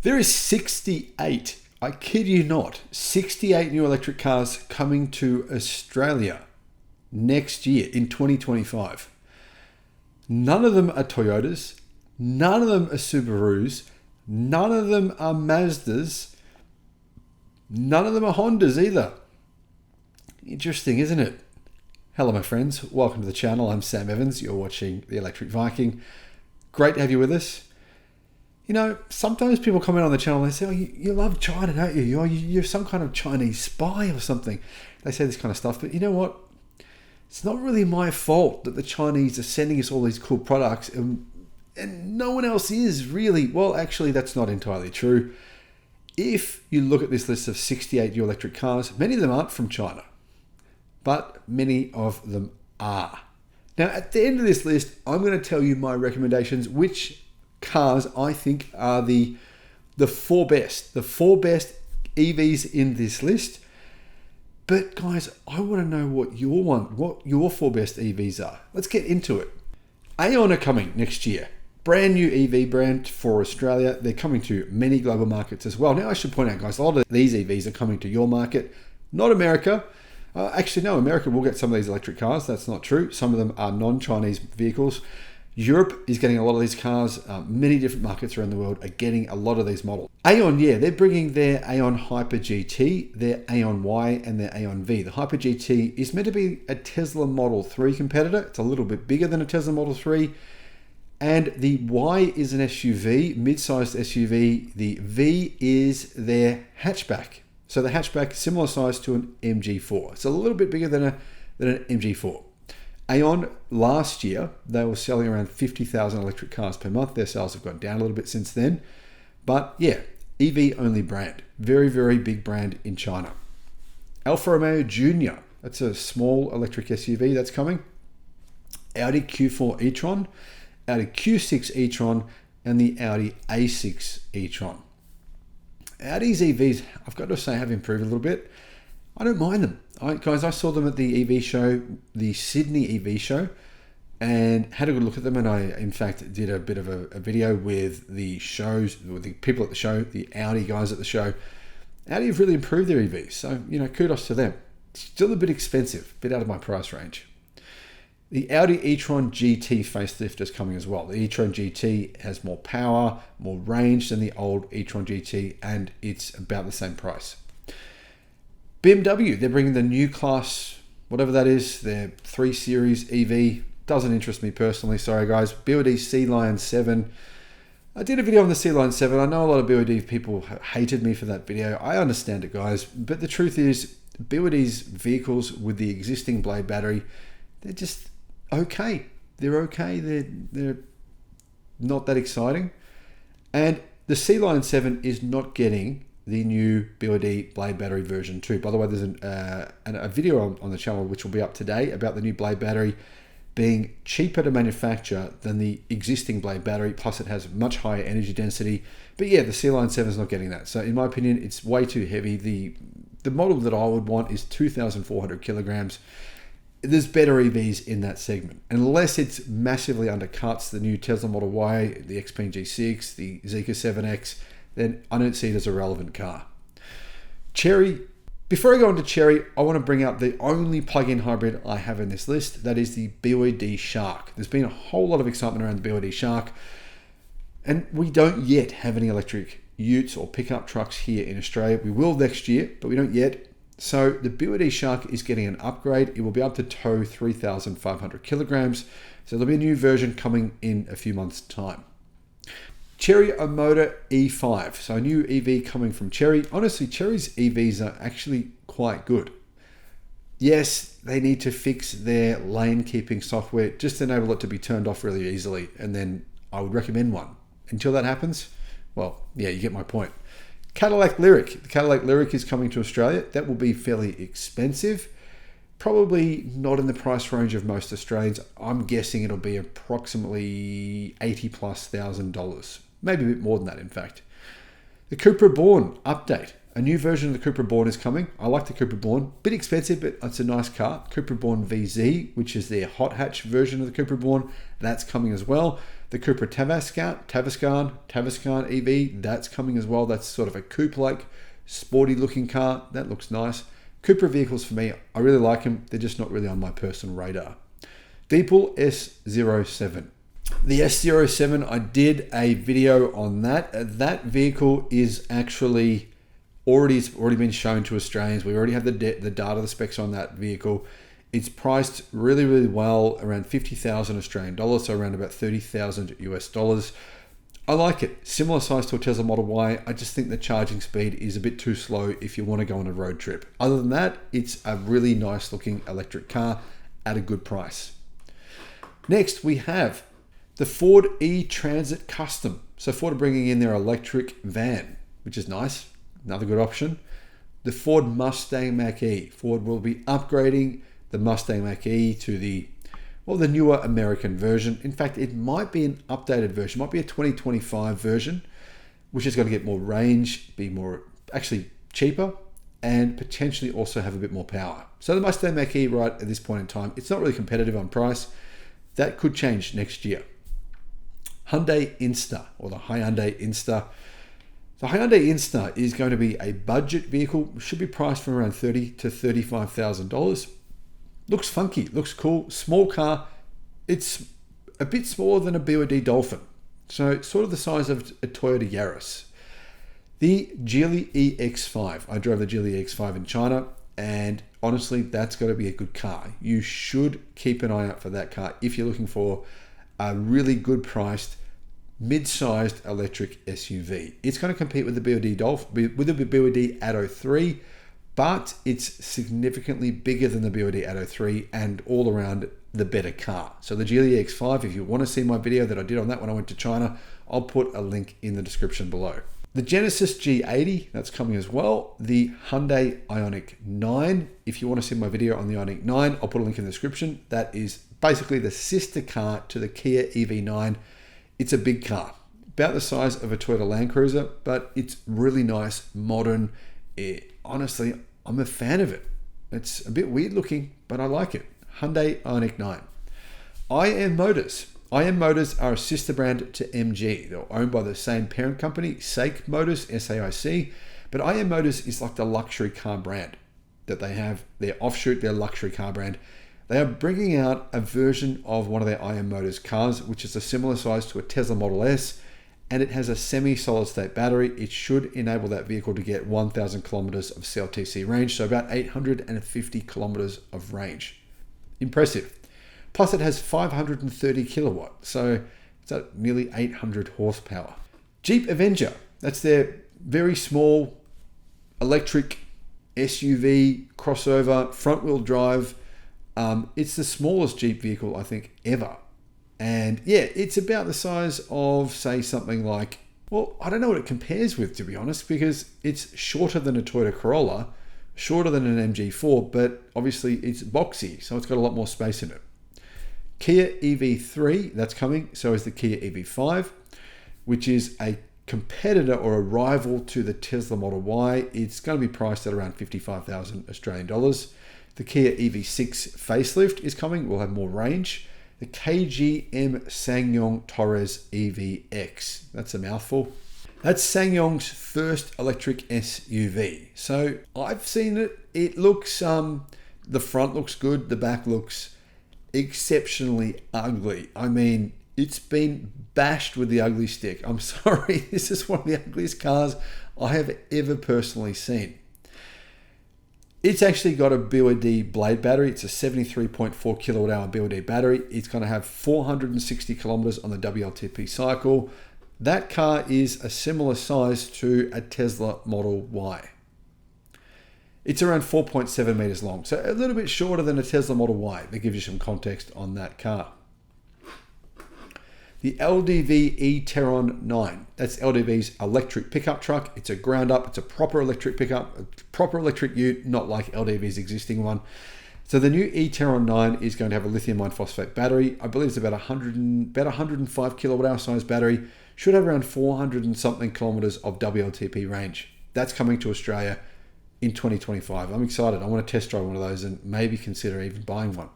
There is 68, I kid you not, 68 new electric cars coming to Australia next year in 2025. None of them are Toyotas, none of them are Subarus, none of them are Mazdas, none of them are Hondas either. Interesting, isn't it? Hello my friends, welcome to the channel. I'm Sam Evans, you're watching the Electric Viking. Great to have you with us. You know, sometimes people comment on the channel and they say, oh, you love China, don't you? You're some kind of Chinese spy or something. They say this kind of stuff, but you know what? It's not really my fault that the Chinese are sending us all these cool products and no one else is really. Well, actually, that's not entirely true. If you look at this list of 68 new electric cars, many of them aren't from China, but many of them are. Now, at the end of this list, I'm going to tell you my recommendations, which cars I think are the four best EVs in this list. But guys, I want to know what your four best EVs are. Let's get into it. Aeon are coming next year. Brand new EV brand for Australia. They're coming to many global markets as well. Now I should point out, guys, a lot of these EVs are coming to your market, not America. Actually, no, America will get some of these electric cars. That's not true. Some of them are non-Chinese vehicles. Europe is getting a lot of these cars. Many different markets around the world are getting a lot of these models. Aeon, yeah, they're bringing their Aeon Hyper GT, their Aeon Y, and their Aeon V. The Hyper GT is meant to be a Tesla Model 3 competitor. It's a little bit bigger than a Tesla Model 3. And the Y is an SUV, mid-sized SUV. The V is their hatchback. So the hatchback, similar size to an MG4. It's a little bit bigger than an MG4. Aeon, last year, they were selling around 50,000 electric cars per month. Their sales have gone down a little bit since then. But yeah, EV only brand. Very, very big brand in China. Alfa Romeo Junior, that's a small electric SUV that's coming. Audi Q4 e-tron, Audi Q6 e-tron, and the Audi A6 e-tron. Audi's EVs, I've got to say, have improved a little bit. I don't mind them. Guys, I saw them at the EV show, the Sydney EV show, and had a good look at them. And I, in fact, did a bit of a video with the people at the show, the Audi guys at the show. Audi have really improved their EVs. So, you know, kudos to them. Still a bit expensive, a bit out of my price range. The Audi e-tron GT facelift is coming as well. The e-tron GT has more power, more range than the old e-tron GT, and it's about the same price. BMW, they're bringing the new class, whatever that is, their 3 Series EV. Doesn't interest me personally, sorry guys. BYD Sea Lion 7. I did a video on the Sea Lion 7. I know a lot of BYD people hated me for that video. I understand it, guys. But the truth is, BYD's vehicles with the existing blade battery, they're just okay. They're okay. They're not that exciting. And the Sea Lion 7 is not getting the new BYD blade battery version 2. By the way, there's a video on the channel which will be up today about the new blade battery being cheaper to manufacture than the existing blade battery, plus it has much higher energy density. But yeah, the Sea Lion 7 is not getting that. So in my opinion, it's way too heavy. The model that I would want is 2,400 kilograms. There's better EVs in that segment. Unless it massively undercuts the new Tesla Model Y, the Xpeng G6, the Zeekr 7X, then I don't see it as a relevant car. Chery. Before I go on to Chery, I want to bring up the only plug-in hybrid I have in this list. That is the BYD Shark. There's been a whole lot of excitement around the BYD Shark, and we don't yet have any electric utes or pickup trucks here in Australia. We will next year, but we don't yet. So the BYD Shark is getting an upgrade. It will be up to tow 3,500 kilograms. So there'll be a new version coming in a few months' time. Chery Omoda E5. So a new EV coming from Chery. Honestly, Chery's EVs are actually quite good. Yes, they need to fix their lane keeping software, just to enable it to be turned off really easily. And then I would recommend one. Until that happens, well, yeah, you get my point. Cadillac Lyric. The Cadillac Lyric is coming to Australia. That will be fairly expensive. Probably not in the price range of most Australians. I'm guessing it'll be approximately $80,000+. Maybe a bit more than that, in fact. The Cupra Born update. A new version of the Cupra Born is coming. I like the Cupra Born. Bit expensive, but it's a nice car. Cupra Born VZ, which is their hot hatch version of the Cupra Born, that's coming as well. The Cupra Tavascan EV, that's coming as well. That's sort of a coupe-like, sporty-looking car. That looks nice. Cupra vehicles for me, I really like them. They're just not really on my personal radar. Deepal S07. The S07, I did a video on that. That vehicle is actually already been shown to Australians. We already have the data, the specs on that vehicle. It's priced really, really well, around 50,000 Australian dollars, so around about 30,000 US dollars. I like it. Similar size to a Tesla Model Y. I just think the charging speed is a bit too slow if you want to go on a road trip. Other than that, it's a really nice looking electric car at a good price. Next, we have the Ford E-Transit Custom. So Ford are bringing in their electric van, which is nice. Another good option. The Ford Mustang Mach-E. Ford will be upgrading the Mustang Mach-E to the newer American version. In fact, it might be an updated version. It might be a 2025 version, which is going to get more range, be more actually cheaper, and potentially also have a bit more power. So the Mustang Mach-E right at this point in time, it's not really competitive on price. That could change next year. Hyundai Insta, or the Hyundai Insta. The Hyundai Insta is going to be a budget vehicle, should be priced from around $30,000 to $35,000. Looks funky, looks cool, small car. It's a bit smaller than a BYD Dolphin, so sort of the size of a Toyota Yaris. The Geely EX5. I drove the Geely EX5 in China, and honestly, that's got to be a good car. You should keep an eye out for that car if you're looking for a really good priced, mid-sized electric SUV. It's going to compete with the BYD Dolphin, with the BYD Atto 3, but it's significantly bigger than the BYD Atto 3 and all around the better car. So the Geely EX5, if you want to see my video that I did on that when I went to China, I'll put a link in the description below. The Genesis G80, that's coming as well. The Hyundai Ioniq 9, if you want to see my video on the Ioniq 9, I'll put a link in the description. That is basically the sister car to the Kia EV9. It's a big car, about the size of a Toyota Land Cruiser, but it's really nice, modern. Honestly, I'm a fan of it. It's a bit weird looking, but I like it. Hyundai Ioniq 9. IM Motors. IM Motors are a sister brand to MG. They're owned by the same parent company, SAIC Motors, SAIC, but IM Motors is like the luxury car brand that they have, their offshoot, their luxury car brand. They are bringing out a version of one of their IM Motors cars, which is a similar size to a Tesla Model S, and it has a semi-solid state battery. It should enable that vehicle to get 1,000 kilometers of CLTC range, so about 850 kilometers of range. Impressive. Plus it has 530 kilowatt, so it's at nearly 800 horsepower. Jeep Avenger, that's their very small electric SUV crossover, front-wheel drive. It's the smallest Jeep vehicle I think ever. And yeah, it's about the size of, say, something like, well, I don't know what it compares with, to be honest, because it's shorter than a Toyota Corolla, shorter than an MG4, but obviously it's boxy, so it's got a lot more space in it. Kia EV3, that's coming, so is the Kia EV5, which is a competitor or a rival to the Tesla Model Y. It's going to be priced at around 55,000 Australian dollars. The Kia EV6 facelift is coming, will have more range. The KGM SsangYong Torres EVX. That's a mouthful. That's SsangYong's first electric SUV. So I've seen it. It looks, the front looks good. The back looks exceptionally ugly. I mean, it's been bashed with the ugly stick. I'm sorry. This is one of the ugliest cars I have ever personally seen. It's actually got a BYD Blade battery. It's a 73.4 kilowatt hour BYD battery. It's going to have 460 kilometers on the WLTP cycle. That car is a similar size to a Tesla Model Y. It's around 4.7 meters long, so a little bit shorter than a Tesla Model Y. That gives you some context on that car. The LDV e-Terron 9. That's LDV's electric pickup truck. It's a ground up, it's a proper electric pickup, a proper electric ute, not like LDV's existing one. So the new e-Terron 9 is going to have a lithium iron phosphate battery. I believe it's about 105 kilowatt hour size battery. Should have around 400 and something kilometers of WLTP range. That's coming to Australia in 2025. I'm excited. I want to test drive one of those and maybe consider even buying one.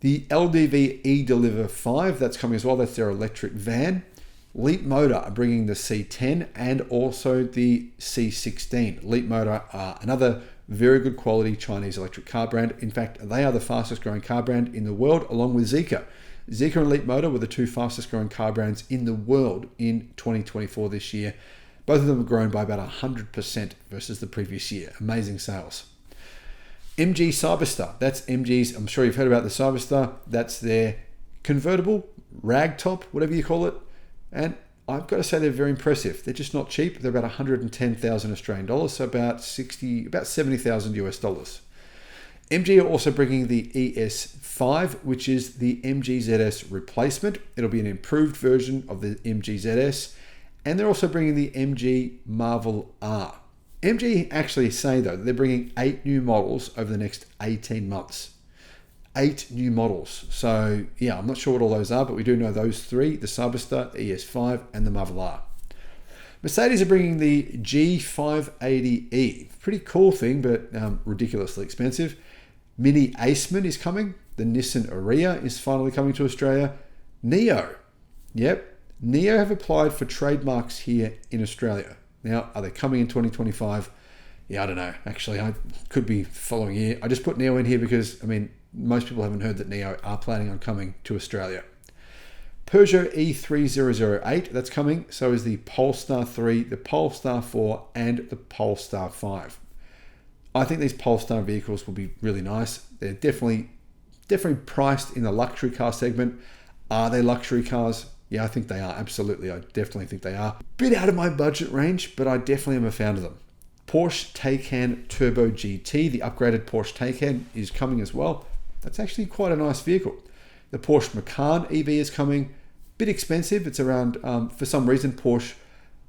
The LDV E-Deliver 5, that's coming as well. That's their electric van. Leapmotor are bringing the C10 and also the C16. Leapmotor are another very good quality Chinese electric car brand. In fact, they are the fastest growing car brand in the world, along with Zeekr. Zeekr and Leapmotor were the two fastest growing car brands in the world in 2024 this year. Both of them have grown by about 100% versus the previous year. Amazing sales. MG Cyberstar, that's MG's, I'm sure you've heard about the Cyberstar. That's their convertible, ragtop, whatever you call it. And I've got to say they're very impressive. They're just not cheap. They're about 110,000 Australian dollars, so about 70,000 US dollars. MG are also bringing the ES5, which is the MG ZS replacement. It'll be an improved version of the MG ZS. And they're also bringing the MG Marvel R. MG actually say, though, that they're bringing 8 new models over the next 18 months. 8 new models. So, yeah, I'm not sure what all those are, but we do know those 3, the Cyberstar, the ES5, and the Marvel R. Mercedes are bringing the G580E. Pretty cool thing, but ridiculously expensive. Mini Aceman is coming. The Nissan Ariya is finally coming to Australia. Neo. Yep. Neo have applied for trademarks here in Australia. Now, are they coming in 2025? Yeah, I don't know. Actually, I could be following here. I just put Neo in here because, I mean, most people haven't heard that Neo are planning on coming to Australia. Peugeot E3008, that's coming. So is the Polestar 3, the Polestar 4, and the Polestar 5. I think these Polestar vehicles will be really nice. They're definitely priced in the luxury car segment. Are they luxury cars? Yeah, I think they are. Absolutely. I definitely think they are. Bit out of my budget range, but I definitely am a fan of them. Porsche Taycan Turbo GT, the upgraded Porsche Taycan, is coming as well. That's actually quite a nice vehicle. The Porsche Macan EV is coming. Bit expensive. It's around, for some reason, Porsche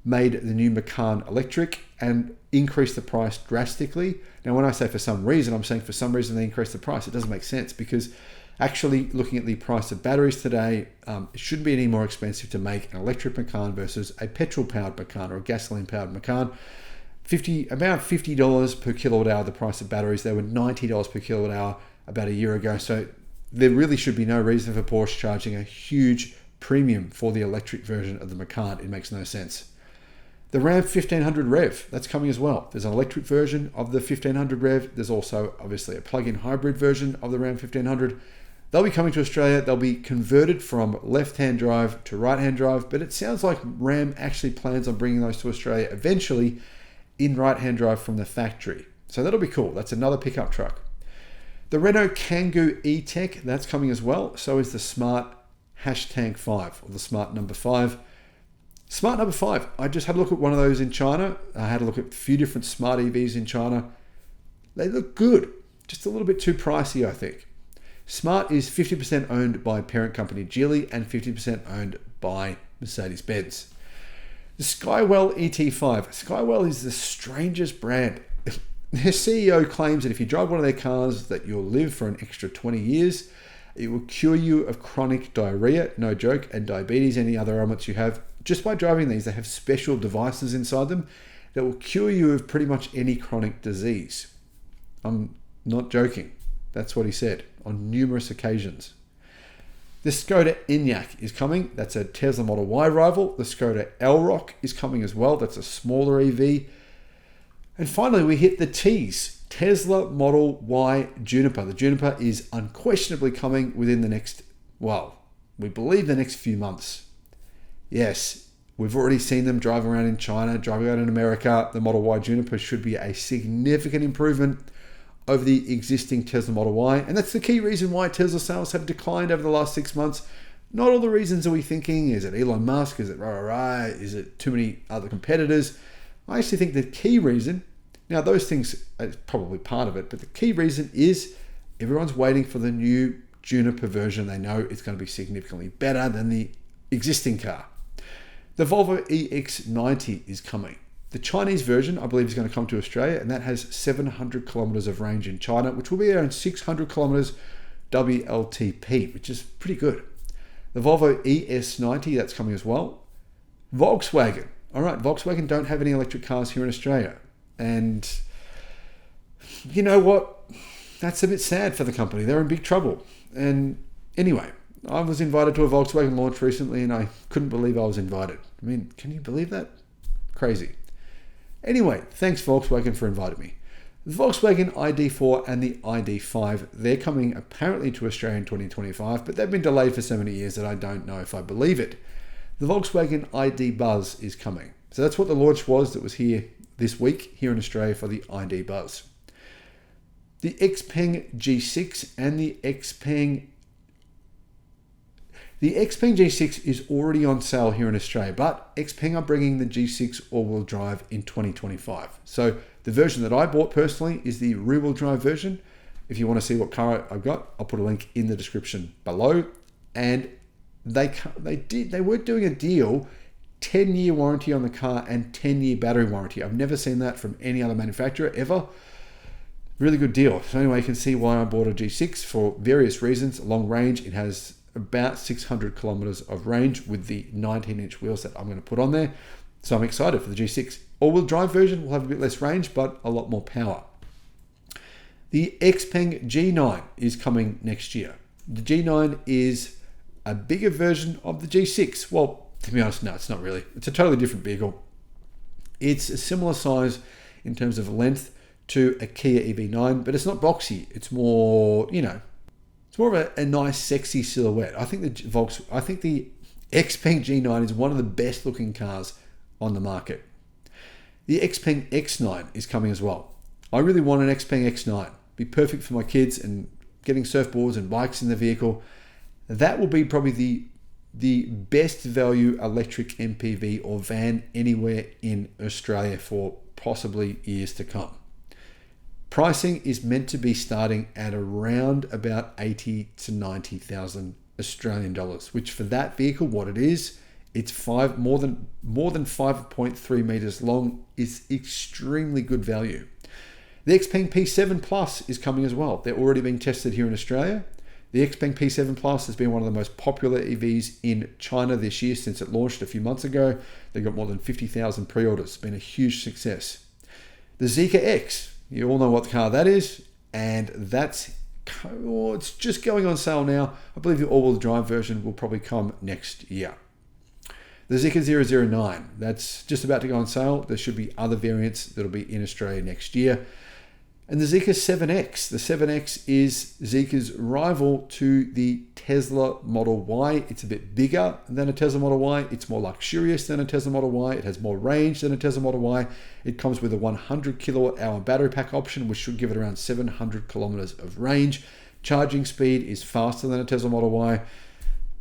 made the new Macan electric and increased the price drastically. Now, when I say for some reason, I'm saying for some reason they increased the price. It doesn't make sense because actually looking at the price of batteries today, it shouldn't be any more expensive to make an electric Macan versus a petrol-powered Macan or a gasoline-powered Macan. About $50 per kilowatt hour, the price of batteries. They were $90 per kilowatt hour about a year ago. So there really should be no reason for Porsche charging a huge premium for the electric version of the Macan. It makes no sense. The Ram 1500 Rev, that's coming as well. There's an electric version of the 1500 Rev. There's also obviously a plug-in hybrid version of the Ram 1500. They'll be coming to Australia. They'll be converted from left-hand drive to right-hand drive, but it sounds like Ram actually plans on bringing those to Australia eventually in right-hand drive from the factory. So that'll be cool. That's another pickup truck. The Renault Kangoo E-Tech, that's coming as well. So is the Smart #5 or the Smart number 5. Smart number 5. I just had a look at one of those in China. I had a look at a few different Smart EVs in China. They look good. Just a little bit too pricey, I think. Smart is 50% owned by parent company Geely and 50% owned by Mercedes-Benz. The Skywell ET5. Skywell is the strangest brand. Their CEO claims that if you drive one of their cars that you'll live for an extra 20 years. It will cure you of chronic diarrhea, no joke, and diabetes, any other ailments you have. Just by driving these, they have special devices inside them that will cure you of pretty much any chronic disease. I'm not joking. That's what he said on numerous occasions. The Skoda Enyaq is coming. That's a Tesla Model Y rival. The Skoda Elroq is coming as well. That's a smaller EV. And finally, we hit the T's. Tesla Model Y Juniper. The Juniper is unquestionably coming within the next, we believe the next few months. Yes, we've already seen them drive around in China, driving around in America. The Model Y Juniper should be a significant improvement over the existing Tesla Model Y. And that's the key reason why Tesla sales have declined over the last 6 months. Not all the reasons are we thinking. Is it Elon Musk? Is it rah? Is it too many other competitors? I actually think the key reason, now those things are probably part of it, but the key reason is everyone's waiting for the new Juniper version. They know it's going to be significantly better than the existing car. The Volvo EX90 is coming. The Chinese version, I believe, is going to come to Australia, and that has 700 kilometers of range in China, which will be around 600 kilometers WLTP, which is pretty good. The Volvo ES90, that's coming as well. Volkswagen. All right, Volkswagen don't have any electric cars here in Australia. And you know what? That's a bit sad for the company. They're in big trouble. And anyway, I was invited to a Volkswagen launch recently and I couldn't believe I was invited. I mean, can you believe that? Crazy. Anyway, thanks Volkswagen for inviting me. The Volkswagen ID4 and the ID5, they're coming apparently to Australia in 2025, but they've been delayed for so many years that I don't know if I believe it. The Volkswagen ID Buzz is coming. So that's what the launch was that was here this week here in Australia for the ID Buzz. The Xpeng G6 and the Xpeng G6 is already on sale here in Australia, but Xpeng are bringing the G6 all-wheel drive in 2025. So the version that I bought personally is the rear-wheel drive version. If you want to see what car I've got, I'll put a link in the description below. And they were doing a deal, 10-year warranty on the car and 10-year battery warranty. I've never seen that from any other manufacturer ever. Really good deal. So anyway, you can see why I bought a G6 for various reasons. Long range, it has about 600 kilometers of range with the 19-inch wheels that I'm going to put on there. So I'm excited for the G6. All-wheel drive version will have a bit less range, but a lot more power. The Xpeng G9 is coming next year. The G9 is a bigger version of the G6. Well, to be honest, no, it's not really. It's a totally different vehicle. It's a similar size in terms of length to a Kia EV9, but it's not boxy. It's more, it's more of a nice, sexy silhouette. I think the Xpeng G9 is one of the best looking cars on the market. The Xpeng X9 is coming as well. I really want an Xpeng X9. Be perfect for my kids and getting surfboards and bikes in the vehicle. That will be probably the best value electric MPV or van anywhere in Australia for possibly years to come. Pricing is meant to be starting at around about 80 to 90,000 Australian dollars, which for that vehicle, what it is, it's more than 5.3 meters long, is extremely good value. The Xpeng P7 Plus is coming as well. They're already being tested here in Australia. The Xpeng P7 Plus has been one of the most popular EVs in China this year since it launched a few months ago. They got more than 50,000 pre-orders. It's been a huge success. The Zeekr X, you all know what the car that is, and it's just going on sale now. I believe the all-wheel drive version will probably come next year. The Zeekr 009, that's just about to go on sale. There should be other variants that'll be in Australia next year. And the Zeekr 7X. The 7X is Zeekr's rival to the Tesla Model Y. It's a bit bigger than a Tesla Model Y. It's more luxurious than a Tesla Model Y. It has more range than a Tesla Model Y. It comes with a 100 kilowatt hour battery pack option, which should give it around 700 kilometers of range. Charging speed is faster than a Tesla Model Y.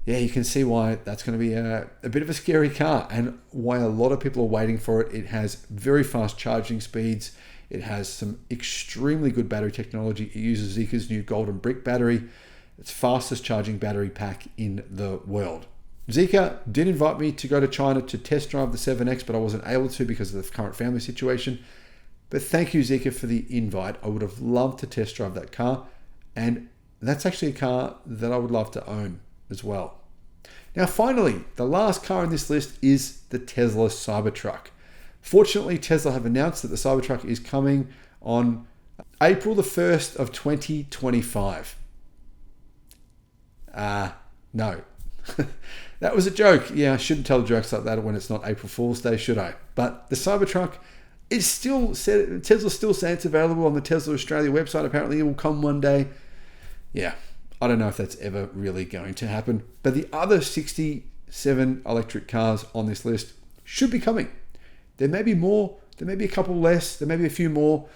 Yeah, you can see why that's going to be a bit of a scary car and why a lot of people are waiting for it. It has very fast charging speeds. It has some extremely good battery technology. It uses Zeekr's new Golden Brick battery. It's fastest charging battery pack in the world. Zeekr did invite me to go to China to test drive the 7X, but I wasn't able to because of the current family situation. But thank you, Zeekr, for the invite. I would have loved to test drive that car. And that's actually a car that I would love to own as well. Now, finally, the last car on this list is the Tesla Cybertruck. Fortunately, Tesla have announced that the Cybertruck is coming on April the 1st of 2025. No. That was a joke. Yeah, I shouldn't tell jokes like that when it's not April Fool's Day, should I? But the Cybertruck is still said, Tesla still say it's available on the Tesla Australia website. Apparently it will come one day. Yeah, I don't know if that's ever really going to happen. But the other 67 electric cars on this list should be coming. There may be more, there may be a couple less, there may be a few more.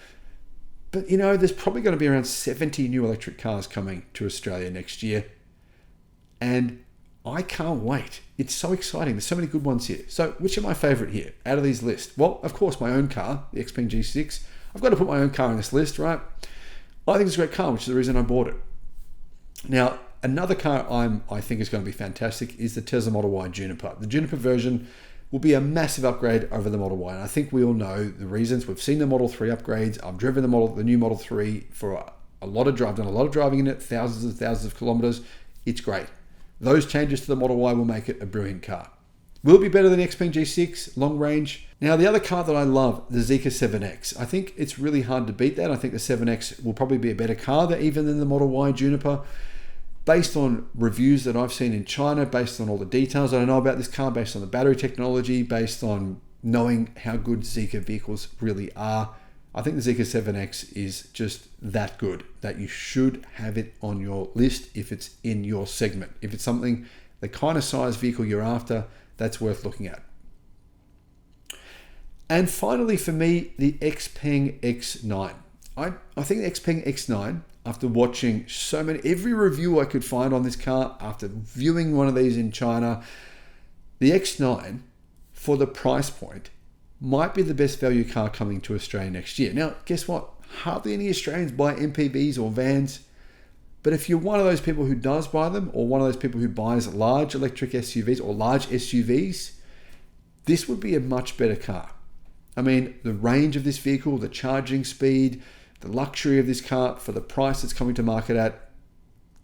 But there's probably going to be around 70 new electric cars coming to Australia next year. And I can't wait. It's so exciting. There's so many good ones here. So which are my favorite here out of these lists? Well, of course, my own car, the Xpeng G6. I've got to put my own car on this list, right? I think it's a great car, which is the reason I bought it. Now, another car I think is going to be fantastic is the Tesla Model Y Juniper. The Juniper version will be a massive upgrade over the Model Y. And I think we all know the reasons. We've seen the Model 3 upgrades. I've driven the new Model 3 for a lot of drive, done a lot of driving in it, thousands and thousands of kilometers. It's great. Those changes to the Model Y will make it a brilliant car. Will it be better than the Xpeng G6, long range? Now, the other car that I love, the Zeekr 7X. I think it's really hard to beat that. I think the 7X will probably be a better car even than the Model Y Juniper. based on reviews that I've seen in China, based on all the details that I know about this car, based on the battery technology, based on knowing how good Zeekr vehicles really are, I think the Zeekr 7X is just that good that you should have it on your list if it's in your segment. If it's something, the kind of size vehicle you're after, that's worth looking at. And finally for me, the Xpeng X9. I think the Xpeng X9, after watching every review I could find on this car, after viewing one of these in China, the X9 for the price point might be the best value car coming to Australia next year. Now, guess what? Hardly any Australians buy MPVs or vans, but if you're one of those people who does buy them, or one of those people who buys large electric SUVs or large SUVs, this would be a much better car. I mean, the range of this vehicle, the charging speed, the luxury of this car for the price it's coming to market at,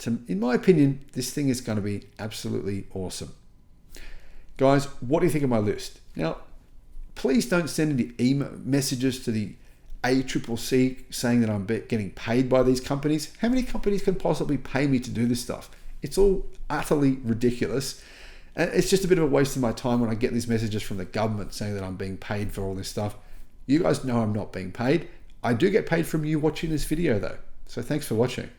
in my opinion, this thing is going to be absolutely awesome. Guys, what do you think of my list? Now, please don't send any email messages to the ACCC saying that I'm getting paid by these companies. How many companies can possibly pay me to do this stuff? It's all utterly ridiculous. And it's just a bit of a waste of my time when I get these messages from the government saying that I'm being paid for all this stuff. You guys know I'm not being paid. I do get paid from you watching this video though. So thanks for watching.